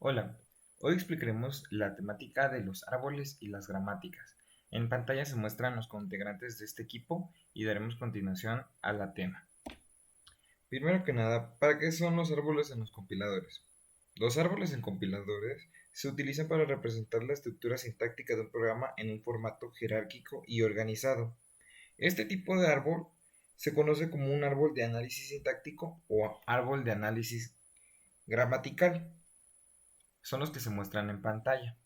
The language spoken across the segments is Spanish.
Hola, hoy explicaremos la temática de los árboles y las gramáticas. En pantalla se muestran los integrantes de este equipo y daremos continuación a la tema. Primero que nada, ¿para qué son los árboles en los compiladores? Los árboles en compiladores se utilizan para representar la estructura sintáctica de un programa en un formato jerárquico y organizado. Este tipo de árbol se conoce como un árbol de análisis sintáctico o árbol de análisis gramatical. Son los que se muestran en pantalla.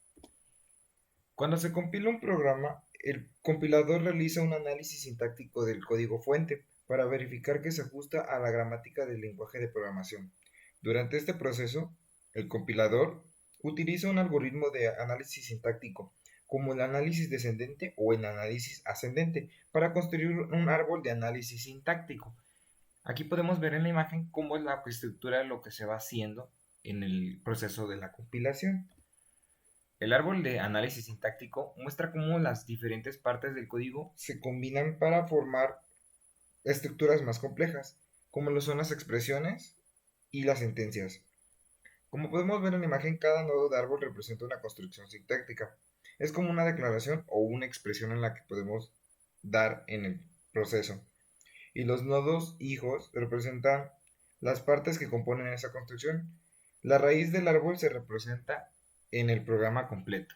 Cuando se compila un programa, el compilador realiza un análisis sintáctico del código fuente para verificar que se ajusta a la gramática del lenguaje de programación. Durante este proceso, el compilador utiliza un algoritmo de análisis sintáctico, como el análisis descendente o el análisis ascendente, para construir un árbol de análisis sintáctico. Aquí podemos ver en la imagen cómo es la estructura de lo que se va haciendo en el proceso de la compilación. El árbol de análisis sintáctico muestra cómo las diferentes partes del código se combinan para formar estructuras más complejas, como lo son las expresiones y las sentencias. Como podemos ver en la imagen, cada nodo de árbol representa una construcción sintáctica. Es como una declaración o una expresión en la que podemos dar en el proceso. Y los nodos hijos representan las partes que componen esa construcción. La raíz del árbol se representa en el programa completo.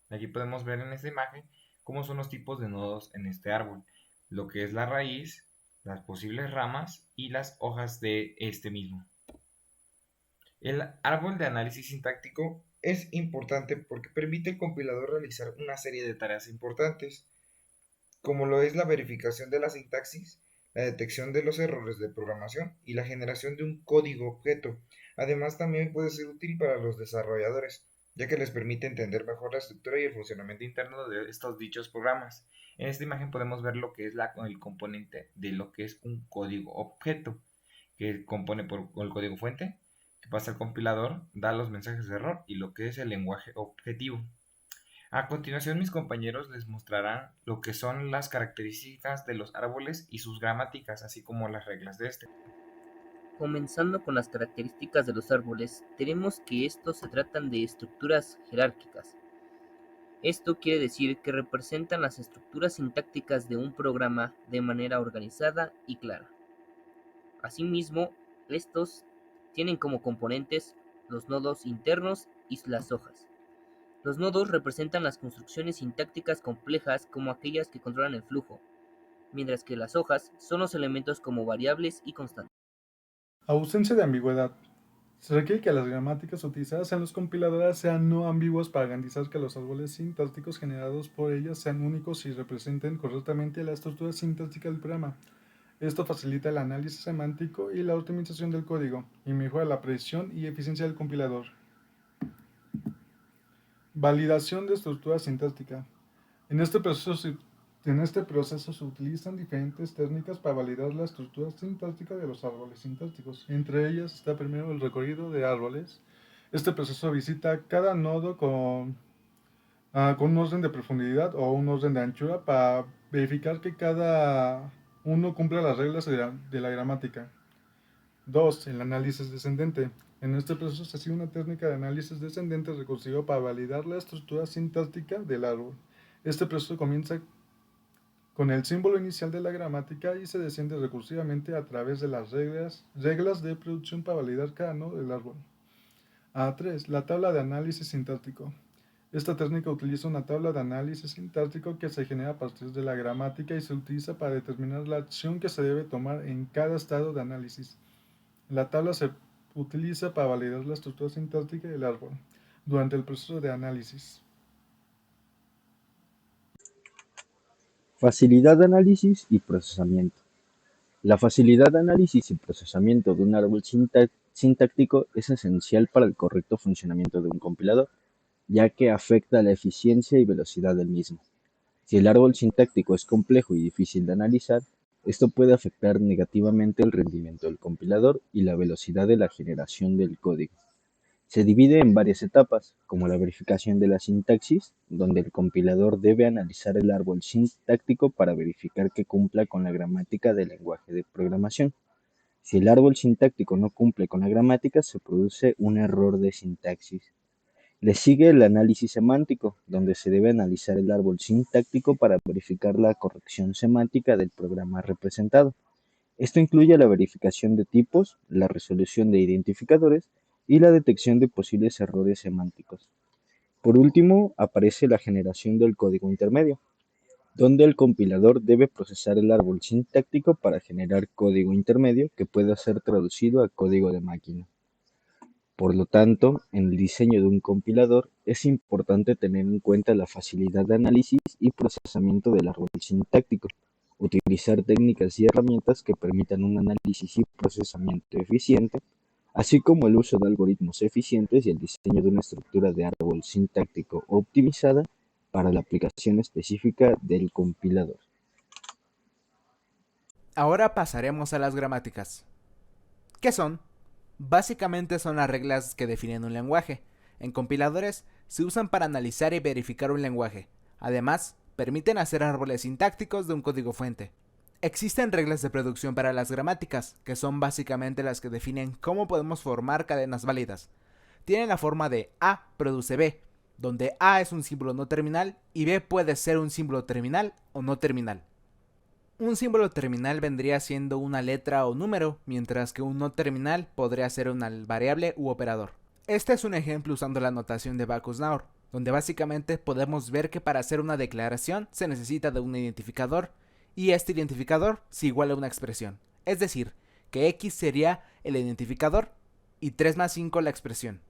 Aquí podemos ver en esta imagen cómo son los tipos de nodos en este árbol, lo que es la raíz, las posibles ramas y las hojas de este mismo. El árbol de análisis sintáctico es importante porque permite al compilador realizar una serie de tareas importantes, como lo es la verificación de la sintaxis, la detección de los errores de programación y la generación de un código objeto. Además, también puede ser útil para los desarrolladores, ya que les permite entender mejor la estructura y el funcionamiento interno de estos dichos programas. En esta imagen podemos ver lo que es el componente de lo que es un código objeto, que compone por el código fuente, que pasa al compilador, da los mensajes de error y lo que es el lenguaje objetivo. A continuación, mis compañeros les mostrarán lo que son las características de los árboles y sus gramáticas, así como las reglas de este. Comenzando con las características de los árboles, tenemos que estos se tratan de estructuras jerárquicas. Esto quiere decir que representan las estructuras sintácticas de un programa de manera organizada y clara. Asimismo, estos tienen como componentes los nodos internos y las hojas. Los nodos representan las construcciones sintácticas complejas como aquellas que controlan el flujo, mientras que las hojas son los elementos como variables y constantes. Ausencia de ambigüedad. Se requiere que las gramáticas utilizadas en los compiladores sean no ambiguas para garantizar que los árboles sintácticos generados por ellas sean únicos y representen correctamente la estructura sintáctica del programa. Esto facilita el análisis semántico y la optimización del código, y mejora la precisión y eficiencia del compilador. Validación de estructura sintáctica. En este proceso se utilizan diferentes técnicas para validar la estructura sintáctica de los árboles sintácticos. Entre ellas está primero el recorrido de árboles. Este proceso visita cada nodo con un orden de profundidad o un orden de anchura para verificar que cada uno cumple las reglas de la gramática. 2. El análisis descendente. En este proceso se sigue una técnica de análisis descendente recursivo para validar la estructura sintáctica del árbol. Este proceso comienza con el símbolo inicial de la gramática y se desciende recursivamente a través de las reglas de producción para validar cada nodo del árbol. A3. La tabla de análisis sintáctico. Esta técnica utiliza una tabla de análisis sintáctico que se genera a partir de la gramática y se utiliza para determinar la acción que se debe tomar en cada estado de análisis. La tabla se utiliza para validar la estructura sintáctica del árbol durante el proceso de análisis. Facilidad de análisis y procesamiento. La facilidad de análisis y procesamiento de un árbol sintáctico es esencial para el correcto funcionamiento de un compilador, ya que afecta la eficiencia y velocidad del mismo. Si el árbol sintáctico es complejo y difícil de analizar, esto puede afectar negativamente el rendimiento del compilador y la velocidad de la generación del código. Se divide en varias etapas, como la verificación de la sintaxis, donde el compilador debe analizar el árbol sintáctico para verificar que cumpla con la gramática del lenguaje de programación. Si el árbol sintáctico no cumple con la gramática, se produce un error de sintaxis. Le sigue el análisis semántico, donde se debe analizar el árbol sintáctico para verificar la corrección semántica del programa representado. Esto incluye la verificación de tipos, la resolución de identificadores y la detección de posibles errores semánticos. Por último, aparece la generación del código intermedio, donde el compilador debe procesar el árbol sintáctico para generar código intermedio que pueda ser traducido a código de máquina. Por lo tanto, en el diseño de un compilador es importante tener en cuenta la facilidad de análisis y procesamiento del árbol sintáctico, utilizar técnicas y herramientas que permitan un análisis y procesamiento eficiente, así como el uso de algoritmos eficientes y el diseño de una estructura de árbol sintáctico optimizada para la aplicación específica del compilador. Ahora pasaremos a las gramáticas. ¿Qué son? Básicamente son las reglas que definen un lenguaje. En compiladores se usan para analizar y verificar un lenguaje. Además, permiten hacer árboles sintácticos de un código fuente. Existen reglas de producción para las gramáticas, que son básicamente las que definen cómo podemos formar cadenas válidas. Tienen la forma de A produce B, donde A es un símbolo no terminal y B puede ser un símbolo terminal o no terminal. Un símbolo terminal vendría siendo una letra o número, mientras que un no terminal podría ser una variable u operador. Este es un ejemplo usando la notación de Backus-Naur, donde básicamente podemos ver que para hacer una declaración se necesita de un identificador, y este identificador se iguala a una expresión. Es decir, que X sería el identificador y 3 más 5 la expresión.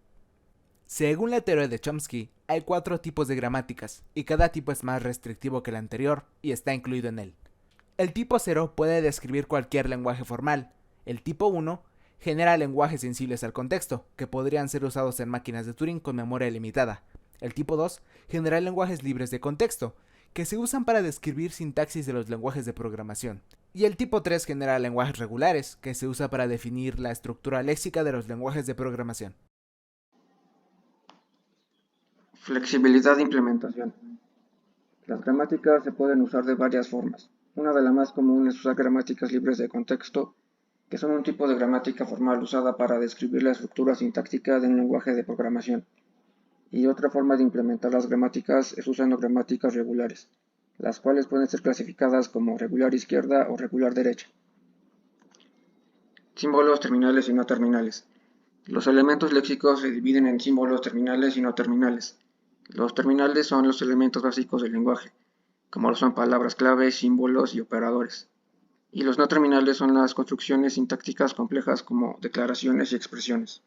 Según la teoría de Chomsky, hay 4 tipos de gramáticas, y cada tipo es más restrictivo que el anterior y está incluido en él. El tipo 0 puede describir cualquier lenguaje formal. El tipo 1 genera lenguajes sensibles al contexto, que podrían ser usados en máquinas de Turing con memoria limitada. El tipo 2 genera lenguajes libres de contexto, que se usan para describir sintaxis de los lenguajes de programación. Y el tipo 3 genera lenguajes regulares, que se usa para definir la estructura léxica de los lenguajes de programación. Flexibilidad de implementación. Las gramáticas se pueden usar de varias formas. Una de las más comunes es usar gramáticas libres de contexto, que son un tipo de gramática formal usada para describir la estructura sintáctica de un lenguaje de programación. Y otra forma de implementar las gramáticas es usando gramáticas regulares, las cuales pueden ser clasificadas como regular izquierda o regular derecha. Símbolos terminales y no terminales. Los elementos léxicos se dividen en símbolos terminales y no terminales. Los terminales son los elementos básicos del lenguaje, como lo son palabras clave, símbolos y operadores. Y los no terminales son las construcciones sintácticas complejas como declaraciones y expresiones.